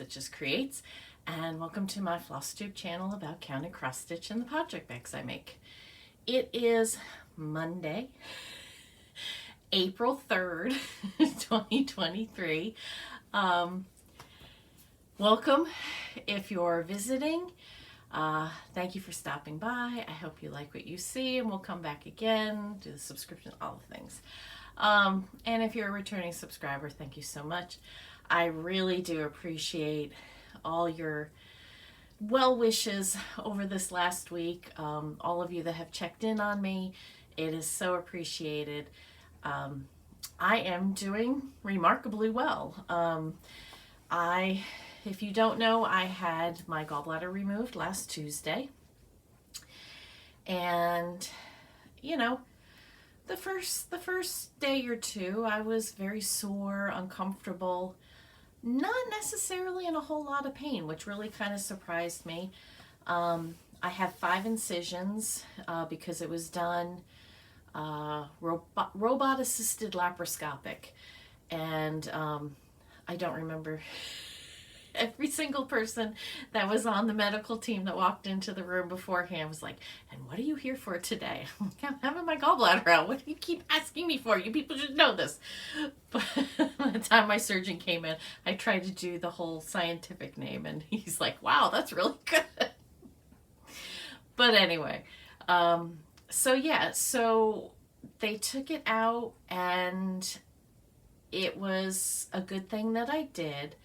Stitches Creates, and welcome to my Flosstube channel about counting cross stitch and the project bags I make. It is Monday, April 3rd, 2023. Welcome if you're visiting. Thank you for stopping by. I hope you like what you see, and we'll come back again, do the subscription, all the things. And if you're a returning subscriber, thank you so much. I really do appreciate all your well wishes over this last week. All of you that have checked in on me, it is so appreciated. I am doing remarkably well. If you don't know, I had my gallbladder removed last Tuesday. And, you know, the first day or two, I was very sore, uncomfortable, not necessarily in a whole lot of pain, which really kind of surprised me. I have 5 incisions because it was done robot-assisted laparoscopic, and I don't remember every single person that was on the medical team that walked into the room beforehand was like, and what are you here for today? I'm like, I'm having my gallbladder out. What do you keep asking me for? You people should know this. But by the time my surgeon came in, I tried to do the whole scientific name, and he's like, wow, that's really good. But anyway, so they took it out, and it was a good thing that I did.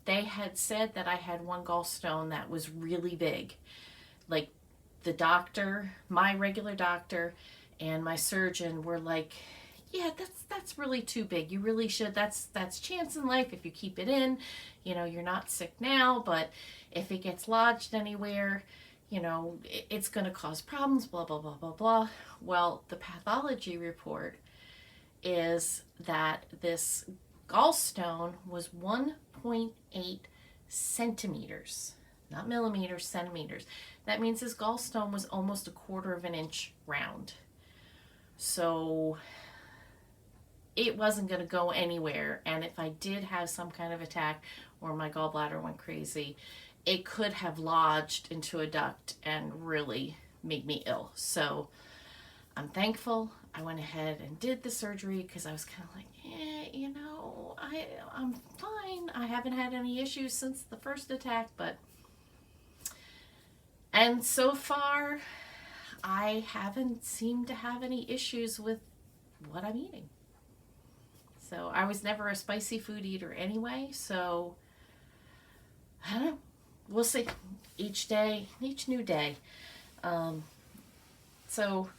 They had said that I had one gallstone that was really big. Like the doctor, my regular doctor, and my surgeon were like, yeah, that's really too big. You really should, that's chance in life if you keep it in. You know, you're not sick now, but if it gets lodged anywhere, you know, it's going to cause problems, blah, blah, blah, blah, blah. Well, the pathology report is that this gallstone was 1.8 centimeters, not millimeters, centimeters. That means his gallstone was almost 1/4 of an inch round. So it wasn't going to go anywhere. And if I did have some kind of attack or my gallbladder went crazy, it could have lodged into a duct and really made me ill. So I'm thankful I went ahead and did the surgery because I was kind of like, you know, I'm fine. I haven't had any issues since the first attack, and so far I haven't seemed to have any issues with what I'm eating. So I was never a spicy food eater anyway, so I don't know. We'll see. Each day, each new day. So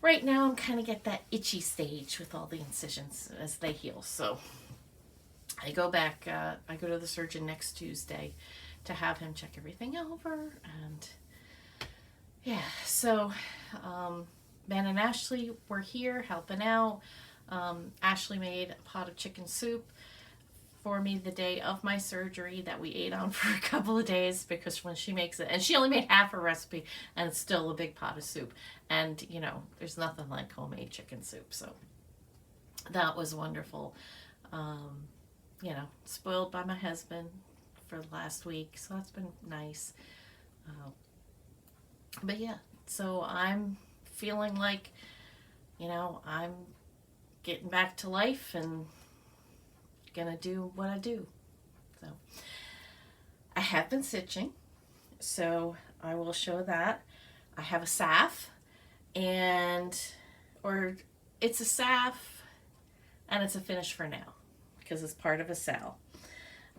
right now I'm kind of at that itchy stage with all the incisions as they heal. So I go back, I go to the surgeon next Tuesday to have him check everything over. And yeah, so Ben and Ashley were here helping out. Ashley made a pot of chicken soup for me the day of my surgery that we ate on for a couple of days, because when she makes it, and she only made half a recipe, and it's still a big pot of soup. And, you know, there's nothing like homemade chicken soup. So that was wonderful. You know, spoiled by my husband for the last week. So that's been nice. But yeah, so I'm feeling like, you know, I'm getting back to life and gonna do what I do. So I have been stitching, so I will show that. I have a SAF, or it's a SAF and it's a finish for now because it's part of a SAL.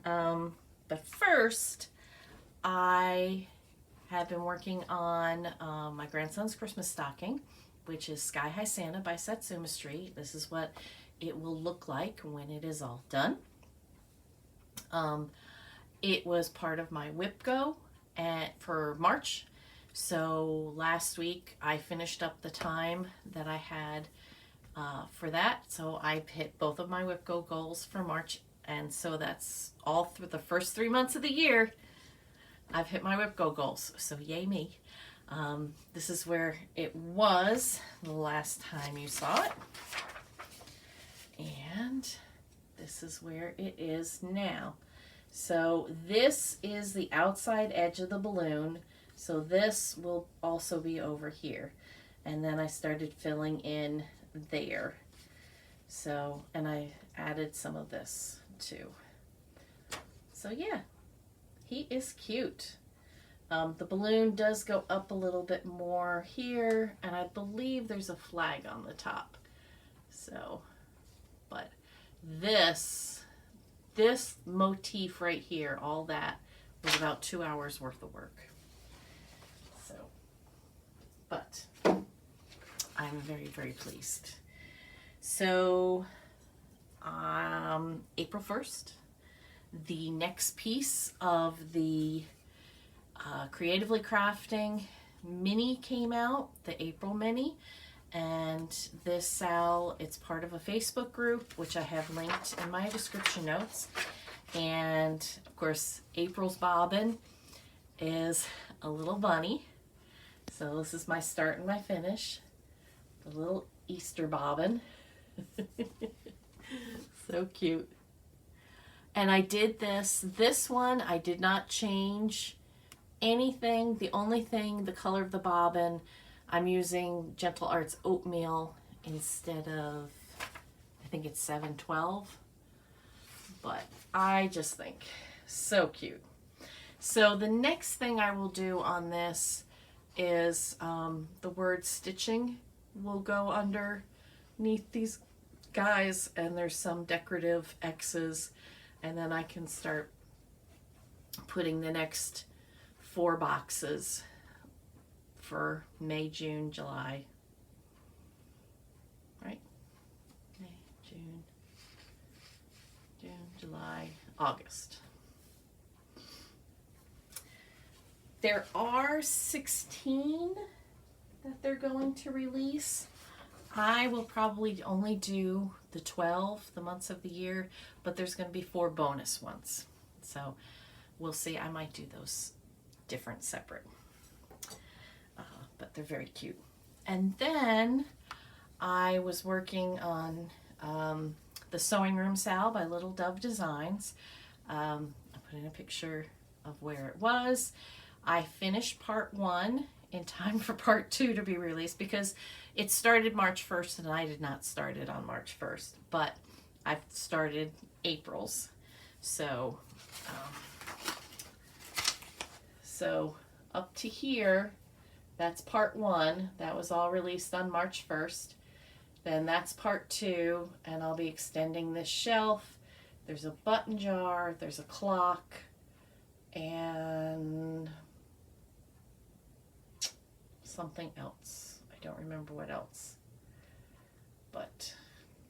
But first, I have been working on my grandson's Christmas stocking, which is Sky High Santa by Satsuma Street. This is what it will look like when it is all done. It was part of my whip go for March. So last week I finished up the time that I had for that. So I hit both of my whip go goals for March. And so that's all through the first 3 months of the year. I've hit my whip go goals. So yay me. This is where it was the last time you saw it. And this is where it is now. So this is the outside edge of the balloon. So this will also be over here. And then I started filling in there. So, and I added some of this too. So yeah, he is cute. The balloon does go up a little bit more here, and I believe there's a flag on the top. So, but this motif right here, all that was about 2 hours worth of work. So, but I'm very, very pleased. So, April 1st, the next piece of the Creatively Crafting mini came out, the April mini, and this Sal, it's part of a Facebook group, which I have linked in my description notes. And of course, April's bobbin is a little bunny. So this is my start and my finish. The little Easter bobbin. So cute. And I did this one, I did not change anything. The only thing, the color of the bobbin, I'm using Gentle Arts Oatmeal instead of, I think it's 712. But I just think so cute. So the next thing I will do on this is the word stitching will go underneath these guys, and there's some decorative X's, and then I can start putting the next 4 boxes for May, June, July. Right? May, June, July, August. There are 16 that they're going to release. I will probably only do the 12, the months of the year, but there's going to be 4 bonus ones. So we'll see. I might do those different, separate. But they're very cute. And then I was working on the Sewing Room Sal by Little Dove Designs. I put in a picture of where it was. I finished part 1 in time for part 2 to be released because it started March 1st and I did not start it on March 1st, but I've started April's. So, so up to here, that's part 1. That was all released on March 1st. Then that's part 2, and I'll be extending this shelf. There's a button jar, there's a clock, and something else. I don't remember what else. But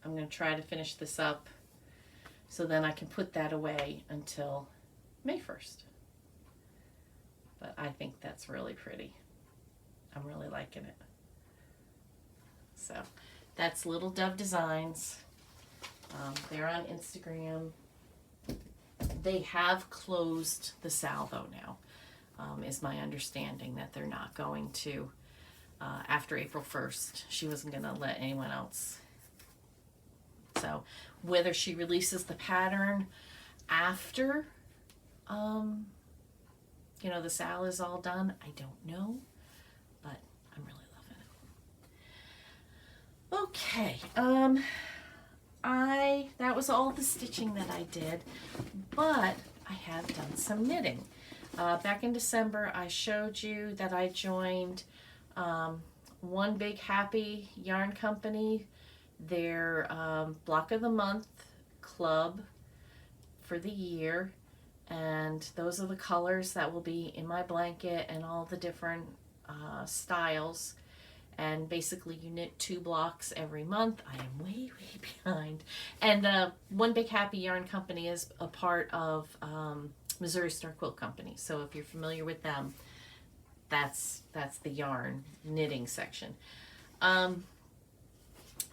I'm going to try to finish this up so then I can put that away until May 1st. But I think that's really pretty. I'm really liking it. So that's Little Dove Designs. They're on Instagram. They have closed the Sal though now. Is my understanding that they're not going to, after April 1st, she wasn't going to let anyone else. So whether she releases the pattern after, you know, the Sal is all done, I don't know, but I'm really loving it. Okay, that was all the stitching that I did, but I have done some knitting. Back in December, I showed you that I joined One Big Happy Yarn Company, their Block of the Month club for the year. And those are the colors that will be in my blanket and all the different styles. And basically you knit 2 blocks every month. I am way, way behind. And One Big Happy Yarn Company is a part of Missouri Star Quilt Company. So if you're familiar with them, that's the yarn knitting section.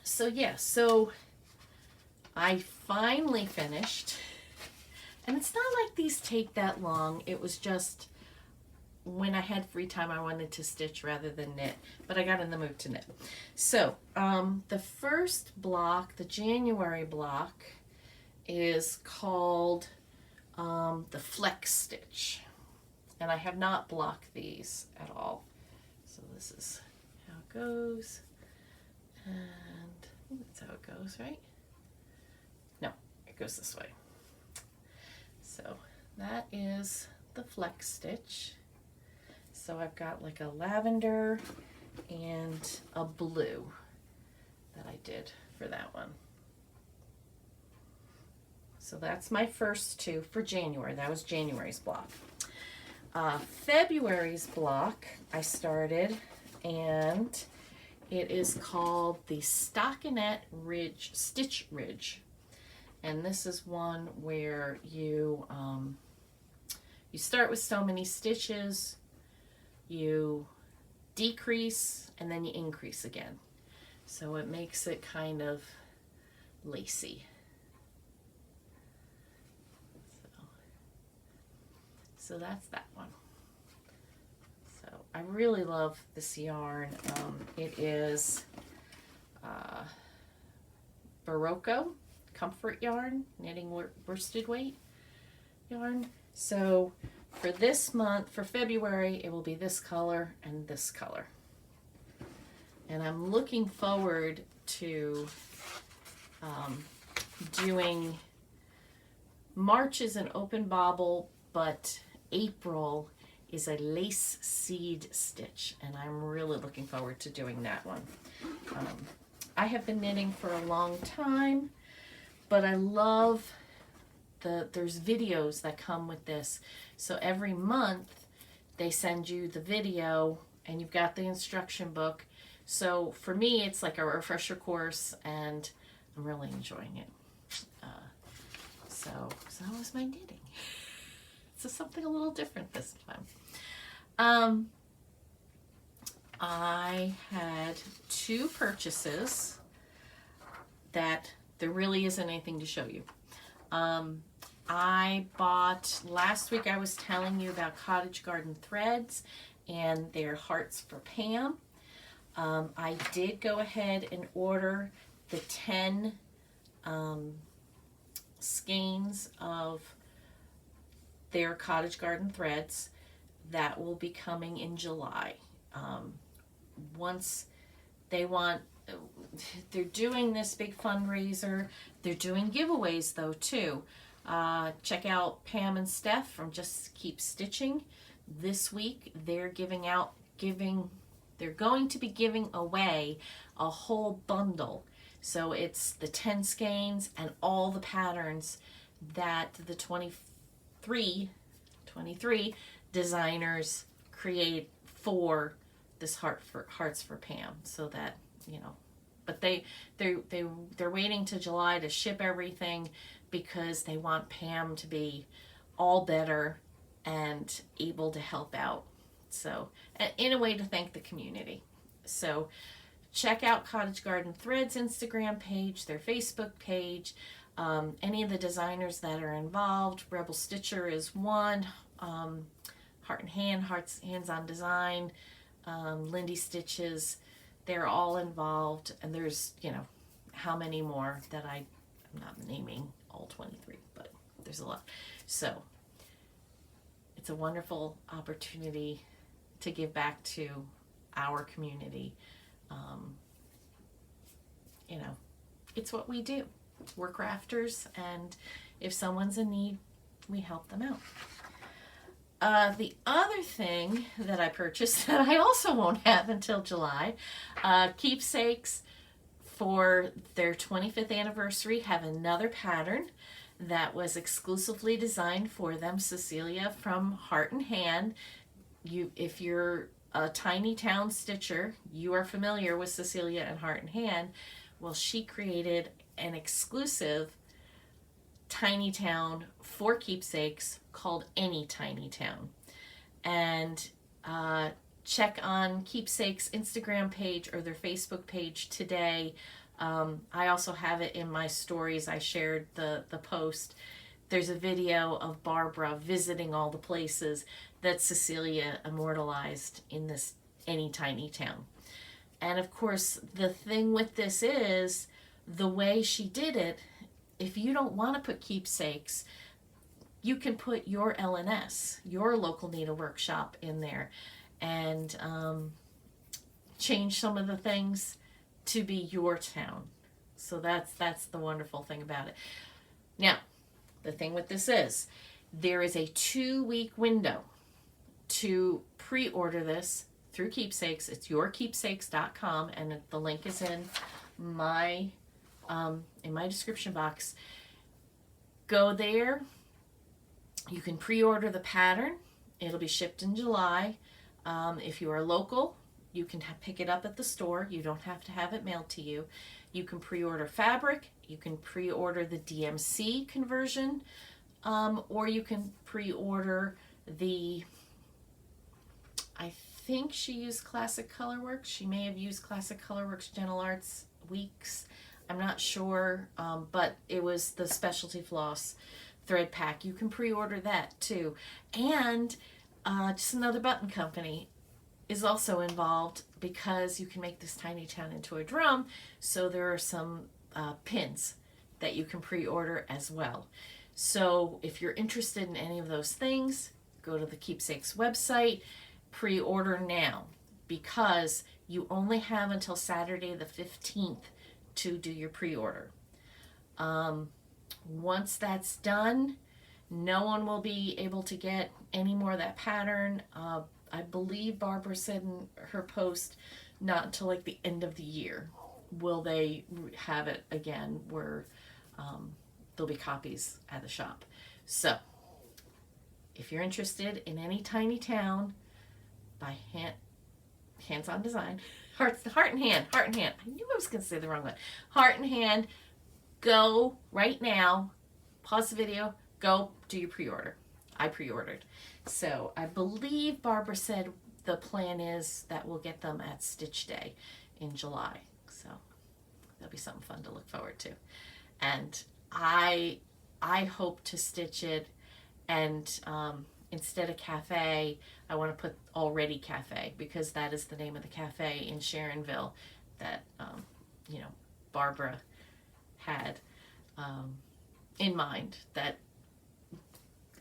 So yeah, so I finally finished. And it's not like these take that long. It was just when I had free time, I wanted to stitch rather than knit. But I got in the mood to knit. So the first block, the January block, is called the flex stitch. And I have not blocked these at all. So this is how it goes. And that's how it goes, right? No, it goes this way. So that is the flex stitch. So I've got like a lavender and a blue that I did for that one. So that's my first two for January. That was January's block. February's block I started, and it is called the Stockinette Ridge Stitch Ridge. And this is one where you start with so many stitches, you decrease, and then you increase again. So it makes it kind of lacy. So that's that one. So I really love this yarn. It is Barocco Comfort Yarn, knitting worsted weight yarn. So for this month, for February, it will be this color and this color. And I'm looking forward to doing, March is an open bobble, but April is a lace seed stitch, and I'm really looking forward to doing that one. I have been knitting for a long time, but I love there's videos that come with this. So every month they send you the video and you've got the instruction book. So for me, it's like a refresher course, and I'm really enjoying it. So that was my knitting. So something a little different this time. I had two purchases that there really isn't anything to show you. I bought, last week I was telling you about Cottage Garden Threads and their Hearts for Pam. I did go ahead and order the 10 skeins of their Cottage Garden Threads. That will be coming in July. Once they want, they're doing this big fundraiser. They're doing giveaways though too. Check out Pam and Steph from Just Keep Stitching. This week they're they're going to be giving away a whole bundle. So it's the 10 skeins and all the patterns that the 23 designers create for this Hearts for Pam, so that, you know, but they're waiting to July to ship everything because they want Pam to be all better and able to help out. So in a way to thank the community. So check out Cottage Garden Threads Instagram page, their Facebook page, any of the designers that are involved. Rebel Stitcher is one, Heart and Hand, Hands on Design, Lindy Stitches, they're all involved, and there's, you know, how many more that I'm not naming all 23, but there's a lot. So it's a wonderful opportunity to give back to our community. You know, it's what we do. We're crafters, and if someone's in need, we help them out. The other thing that I purchased that I also won't have until July, Keepsakes for their 25th anniversary have another pattern that was exclusively designed for them. Cecilia from Heart and Hand. If you're a tiny town stitcher, you are familiar with Cecilia and Heart and Hand. Well, she created an exclusive tiny town for Keepsakes called Any Tiny Town. And check on Keepsakes Instagram page or their Facebook page today. I also have it in my stories. I shared the post. There's a video of Barbara visiting all the places that Cecilia immortalized in this Any Tiny Town. And of course, the thing with this is the way she did it. If you don't want to put Keepsakes, you can put your LNS, your local needle workshop, in there and change some of the things to be your town. So that's the wonderful thing about it. Now, the thing with this is there is a 2-week window to pre-order this through Keepsakes. It's yourkeepsakes.com, and the link is in my description box. Go there. You can pre-order the pattern. It'll be shipped in July. If you are local, you can pick it up at the store. You don't have to have it mailed to you. You can pre-order fabric. You can pre-order the DMC conversion, or you can pre-order the, I think she used Classic Colorworks. She may have used Classic Colorworks Gentle Arts Weeks. I'm not sure, but it was the Specialty Floss thread pack. You can pre-order that too. And just another button company is also involved, because you can make this tiny town into a drum. So there are some pins that you can pre-order as well. So if you're interested in any of those things, go to the Keepsakes website, pre-order now, because you only have until Saturday the 15th to do your pre-order. Once that's done, no one will be able to get any more of that pattern. I believe Barbara said in her post, not until like the end of the year will they have it again, where there'll be copies at the shop. So if you're interested in any tiny town by hands-on design, heart and hand. I knew I was going to say the wrong one. Heart and Hand. Go right now, pause the video, go do your pre-order. I pre-ordered. So I believe Barbara said the plan is that we'll get them at Stitch Day in July. So that'll be something fun to look forward to. And I hope to stitch it, and instead of cafe, I want to put Already Cafe, because that is the name of the cafe in Sharonville that Barbara had in mind, that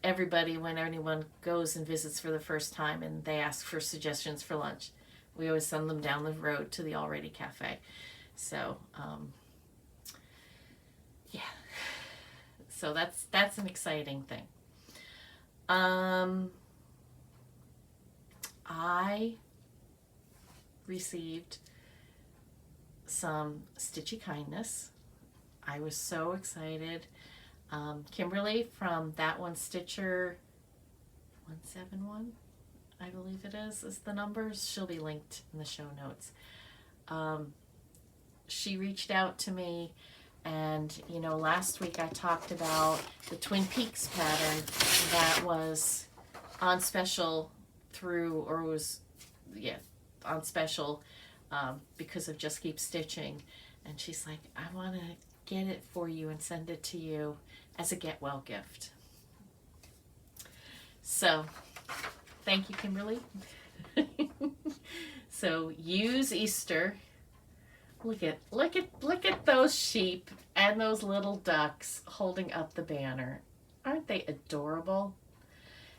everybody, when anyone goes and visits for the first time and they ask for suggestions for lunch, we always send them down the road to the Already Cafe. So yeah, so that's an exciting thing. I received some Stitchy Kindness. I was so excited. Kimberly from That One Stitcher 171, I believe it is the numbers. She'll be linked in the show notes. She reached out to me, and last week I talked about the Twin Peaks pattern that was on special on special because of Just Keep Stitching. And she's like, I want to get it for you and send it to you as a get well gift. So thank you, Kimberly. So use Easter. Look at those sheep and those little ducks holding up the banner. Aren't they adorable?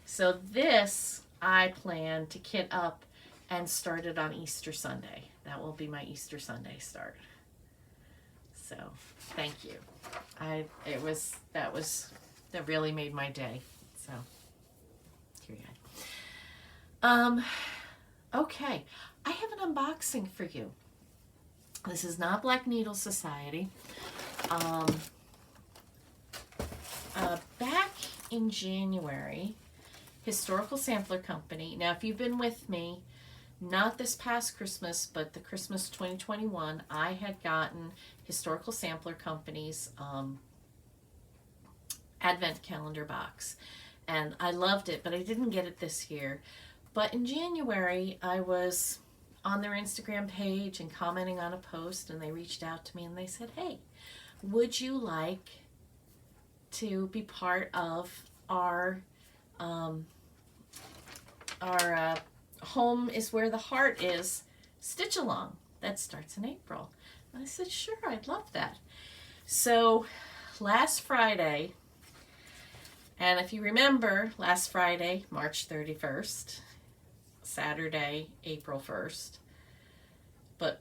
So this I plan to kit up and start it on Easter Sunday. That will be my Easter Sunday start. So thank you. That really made my day. So here you go. Okay, I have an unboxing for you. This is not Black Needle Society. Back in January, Historical Sampler Company. Now, if you've been with me, not this past Christmas, but the Christmas 2021, I had gotten Historical Sampler Company's Advent Calendar box. And I loved it, but I didn't get it this year. But in January, I was on their Instagram page and commenting on a post, and they reached out to me and they said, hey, would you like to be part of our Home is Where the Heart Is stitch along that starts in April? And I said, sure, I'd love that. So last Friday, And if you remember, last Friday, March 31st, Saturday, April 1st, but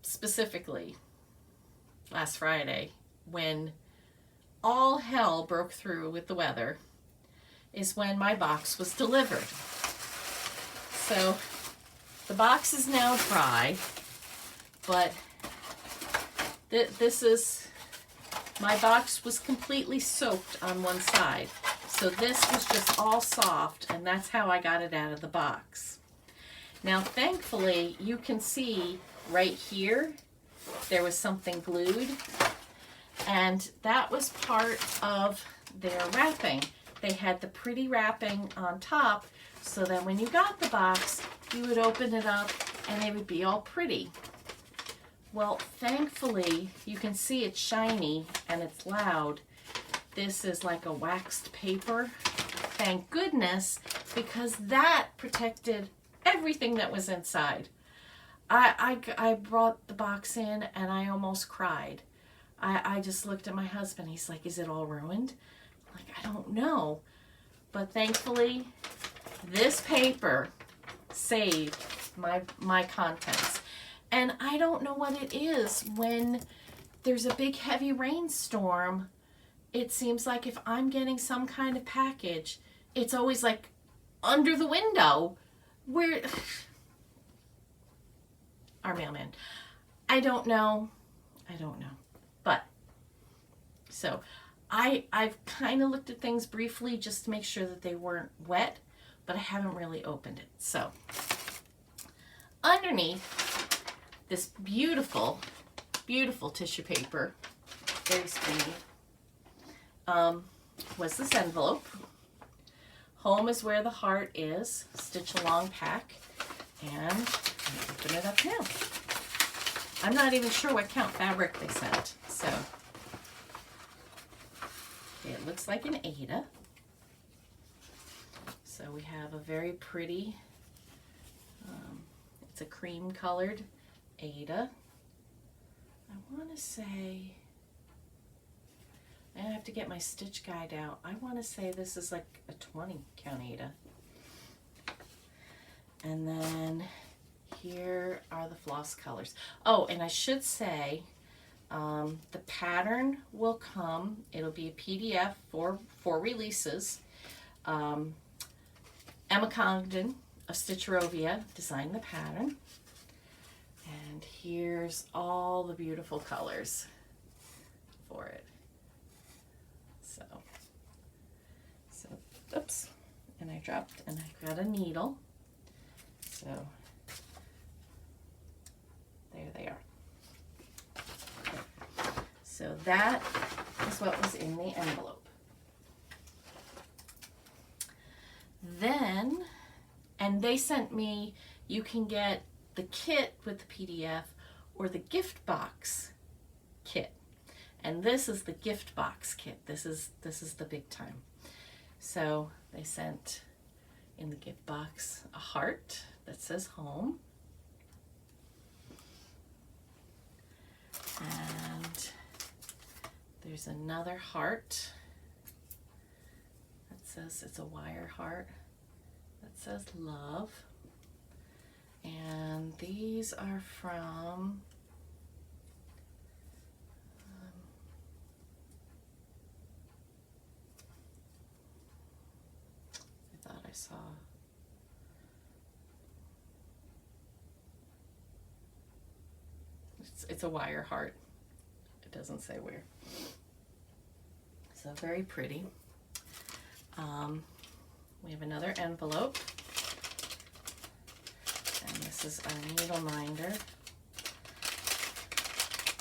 specifically last Friday, when all hell broke through with the weather, is when my box was delivered. So the box is now dry, but this is, my box was completely soaked on one side. So this was just all soft, and that's how I got it out of the box. Now, thankfully, you can see right here, there was something glued, and that was part of their wrapping. They had the pretty wrapping on top, so that when you got the box, you would open it up and it would be all pretty. Well, thankfully, you can see it's shiny and it's loud. This is like a waxed paper. Thank goodness, because that protected everything that was inside. I brought the box in and I almost cried. I just looked at my husband. He's like, is it all ruined? I'm like, I don't know. But thankfully, this paper saved my contents. And I don't know what it is when there's a big heavy rainstorm. It seems like if I'm getting some kind of package, it's always like under the window where our mailman. I don't know. But so I've kind of looked at things briefly just to make sure that they weren't wet, but I haven't really opened it. So underneath this beautiful, beautiful tissue paper, very skinny, was this envelope. Home is where the heart is. Stitch along pack. And I'll open it up now. I'm not even sure what count fabric they sent. So it looks like an Aida. So we have a very pretty, it's a cream colored Aida. I want to say, I have to get my stitch guide out. I want to say this is like a 20 count Aida. And then here are the floss colors. Oh, and I should say, the pattern will come. It'll be a PDF for releases. Emma Congdon of Stitcherovia designed the pattern. And here's all the beautiful colors for it. So, oops, and I dropped, and I got a needle. So, there they are. Okay. So that is what was in the envelope. Then, and they sent me, you can get the kit with the PDF or the gift box kit. And this is the gift box kit. This is the big time. So they sent in the gift box a heart that says home. And there's another heart that says, it's a wire heart that says love. And these are from I thought I saw it's a wire heart. It doesn't say where. So very pretty. We have another envelope. And this is our needle minder.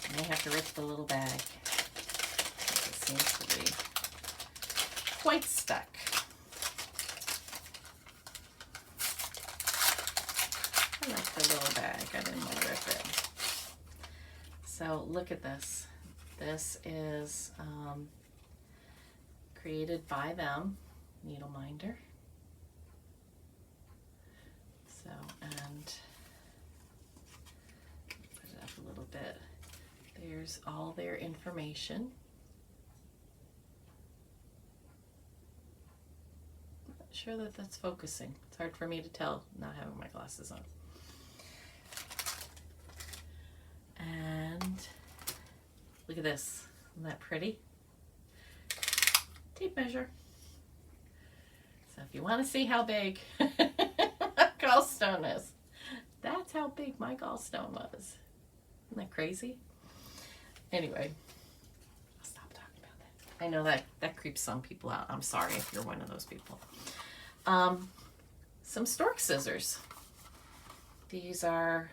I may have to rip the little bag. It seems to be quite stuck. I like the little bag. I didn't want to rip it. So look at this. This is created by them, needle minder. So, and put it up a little bit. There's all their information. sure that that's focusing. It's hard for me to tell not having my glasses on. And look at this. Isn't that pretty? Tape measure. So if you want to see how big a gallstone is, that's how big my gallstone was. Isn't that crazy? Anyway, I'll stop talking about that. I know that creeps some people out. I'm sorry if you're one of those people. Some stork scissors. These are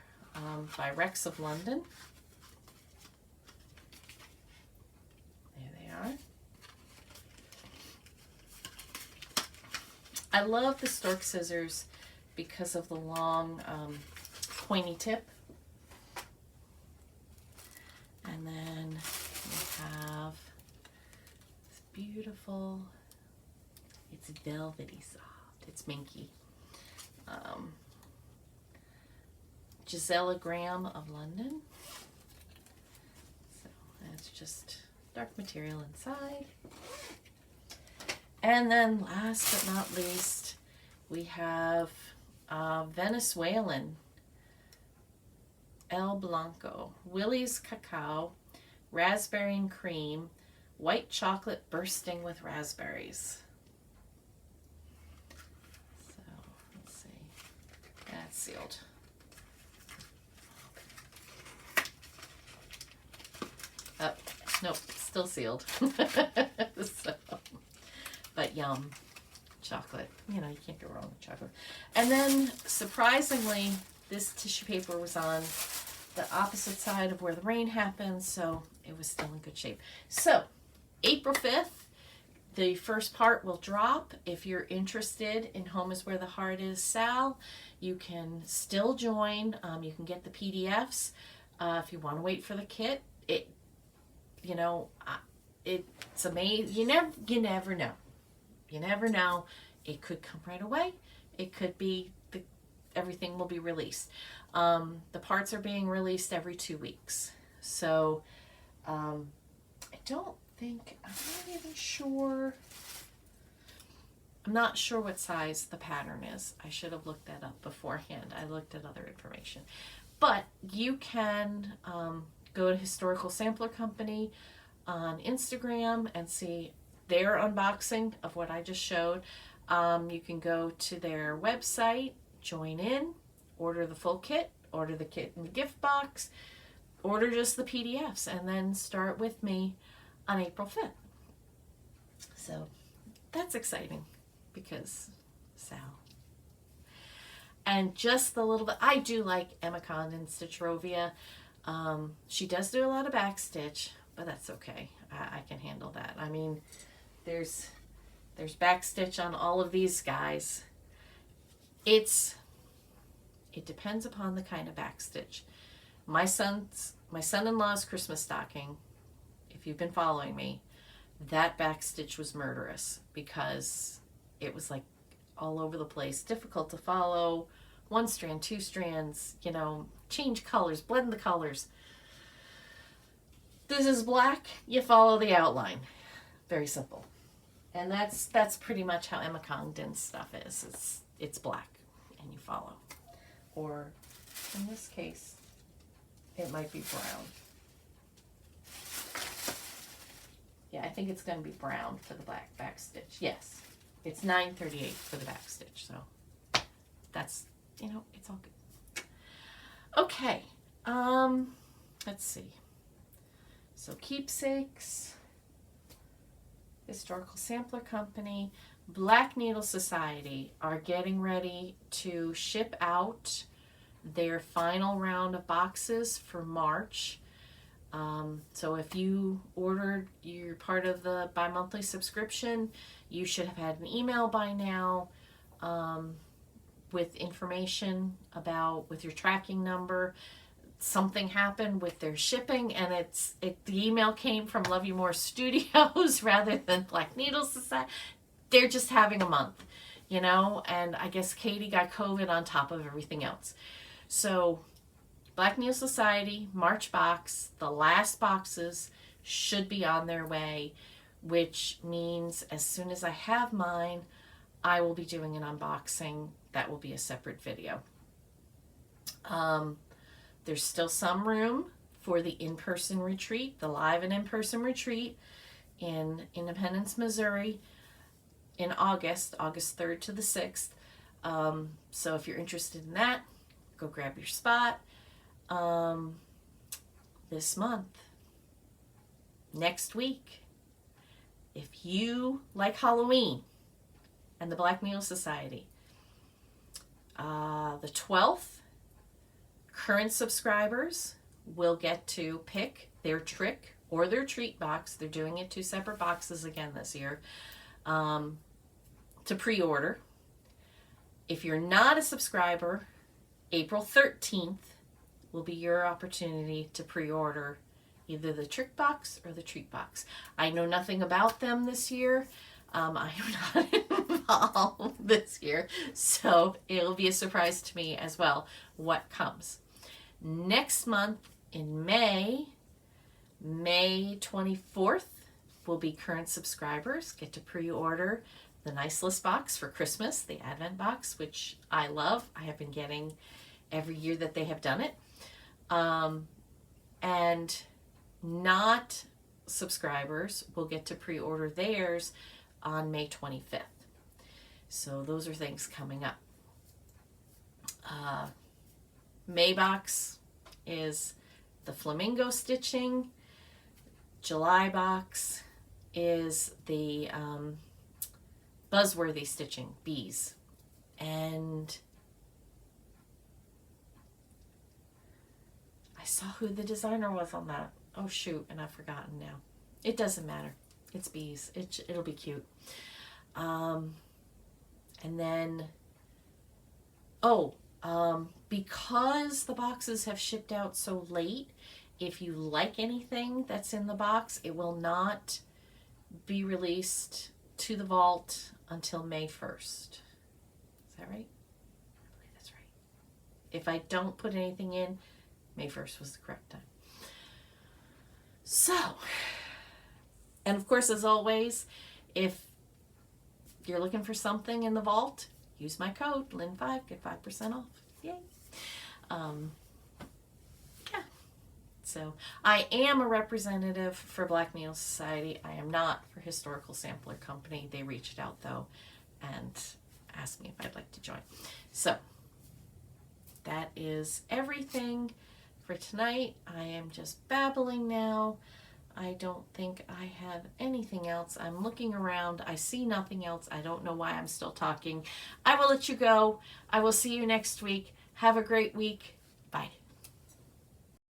by Rex of London. There they are. I love the stork scissors because of the long pointy tip. And then we have this beautiful, it's velvety soft, it's minky. Gisela Graham of London. So that's just dark material inside. And then last but not least, we have Venezuelan El Blanco, Willie's Cacao, Raspberry and Cream, White Chocolate Bursting with Raspberries. So, let's see. That's sealed. Oh, nope, still sealed. So, but yum. Chocolate. You know, you can't go wrong with chocolate. And then, surprisingly, this tissue paper was on the opposite side of where the rain happened, so it was still in good shape. So, April 5th, the first part will drop. If you're interested in Home is Where the Heart Is, Sal, you can still join. You can get the PDFs. If you want to wait for the kit, it's amazing. You never know. You never know. It could come right away. It could be everything will be released. The parts are being released every 2 weeks. So I'm not even sure. I'm not sure what size the pattern is. I should have looked that up beforehand. I looked at other information. But you can go to Historical Sampler Company on Instagram and see their unboxing of what I just showed. You can go to their website, join in, order the full kit, order the kit in the gift box, order just the PDFs, and then start with me on April 5th. So that's exciting because Sal. And just the little bit, I do like Emma Condon Stitchrovia. She does do a lot of backstitch, but that's okay. I can handle that. I mean, there's backstitch on all of these guys. It depends upon the kind of backstitch. My son-in-law's Christmas stocking, if you've been following me, that backstitch was murderous because it was like all over the place, difficult to follow, 1 strand, 2 strands, change colors, blend the colors. This is black, you follow the outline. Very simple. And that's pretty much how Emma Condon's stuff is. It's black and you follow. Or in this case, it might be brown. Yeah, I think it's going to be brown for the black backstitch. Yes, it's $9.38 for the backstitch. So that's, it's all good. Okay, let's see. So Keepsakes, Historical Sampler Company, Black Needle Society are getting ready to ship out their final round of boxes for March. So if you ordered, you're part of the bi-monthly subscription, you should have had an email by now with information with your tracking number. Something happened with their shipping, and the email came from Love You More Studios rather than Black Needle Society. They're just having a month, and I guess Katie got COVID on top of everything else. So Black Needle Society, March box, the last boxes should be on their way, which means as soon as I have mine, I will be doing an unboxing. That will be a separate video. There's still some room for the in-person retreat, the live and in-person retreat in Independence, Missouri in August 3rd to the 6th. So if you're interested in that, go grab your spot. This month, next week, if you like Halloween and the Black Needle Society, the 12th, current subscribers will get to pick their trick or their treat box. They're doing it 2 separate boxes again this year, to pre-order. If you're not a subscriber, April 13th will be your opportunity to pre-order either the trick box or the treat box. I know nothing about them this year. I am not involved this year, so it'll be a surprise to me as well what comes. Next month in May 24th, will be current subscribers get to pre-order the Nice List box for Christmas, the Advent box, which I love. I have been getting every year that they have done it. And not subscribers will get to pre-order theirs on May 25th. So those are things coming up. May box is the flamingo stitching. July box is the buzzworthy stitching, bees. And I saw who the designer was on that. Oh shoot, and I've forgotten now. It doesn't matter. It's bees. It'll be cute. And then, because the boxes have shipped out so late, if you like anything that's in the box, it will not be released to the vault until May 1st. Is that right? I believe that's right. If I don't put anything in, May 1st was the correct time. So, and of course, as always, if you're looking for something in the vault, use my code, Lynn5, get 5% off. Yay. Yeah. So, I am a representative for Black Needle Society. I am not for Historical Sampler Company. They reached out, though, and asked me if I'd like to join. So, that is everything for tonight. I am just babbling now. I don't think I have anything else. I'm looking around. I see nothing else. I don't know why I'm still talking. I will let you go. I will see you next week. Have a great week. Bye.